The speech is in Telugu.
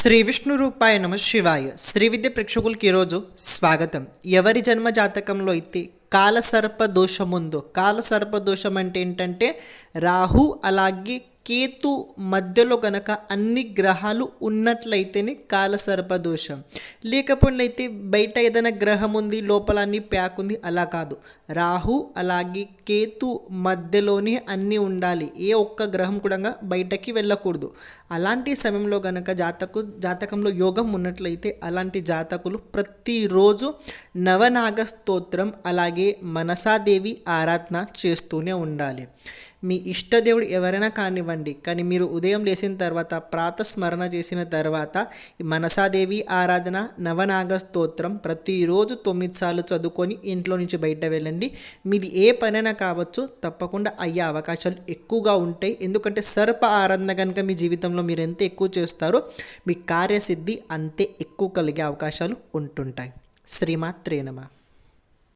శ్రీ విష్ణు రూపాయ నమ శివాయ. శ్రీ విద్య ప్రేక్షకులకి ఈరోజు స్వాగతం. ఎవరి జన్మ జాతకంలో అయితే కాలసర్ప దోషం ఉందో, కాలసర్ప దోషం అంటే ఏంటంటే రాహు అలాగే కేతు మధ్యలో గనక అన్ని గ్రహాలు ఉన్నట్లయితేనే కాలసర్ప దోషం. లేకపోతే బయట ఏదైనా గ్రహం ఉంది, లోపల అన్ని ప్యాక్ ఉంది, అలా కాదు. రాహు అలాగే కేతు మధ్యలోనే అన్నీ ఉండాలి. ఏ ఒక్క గ్రహం కూడా బయటకి వెళ్ళకూడదు. అలాంటి సమయంలో గనక జాతకంలో యోగం ఉన్నట్లయితే అలాంటి జాతకులు ప్రతిరోజు నవనాగ స్తోత్రం అలాగే మనసాదేవి ఆరాధన చేస్తూనే ఉండాలి. మీ ఇష్టదేవుడు ఎవరైనా కానివ్వండి, కానీ మీరు ఉదయం లేచిన తర్వాత ప్రాతస్మరణ చేసిన తర్వాత మనసాదేవి ఆరాధన, నవనాగ స్తోత్రం ప్రతిరోజు 9 సార్లు చదువుకొని ఇంట్లో నుంచి బయట వెళ్ళండి. మీది ఏ పనైనా కావచ్చు, తప్పకుండా అయ్యే అవకాశాలు ఎక్కువగా ఉంటాయి. ఎందుకంటే సర్ప ఆరాధన కనుక మీ జీవితంలో మీరు ఎంత ఎక్కువ చేస్తారో మీ కార్యసిద్ధి అంతే ఎక్కువ కలిగే అవకాశాలు ఉంటుంటాయి. శ్రీమాత్రే నమః.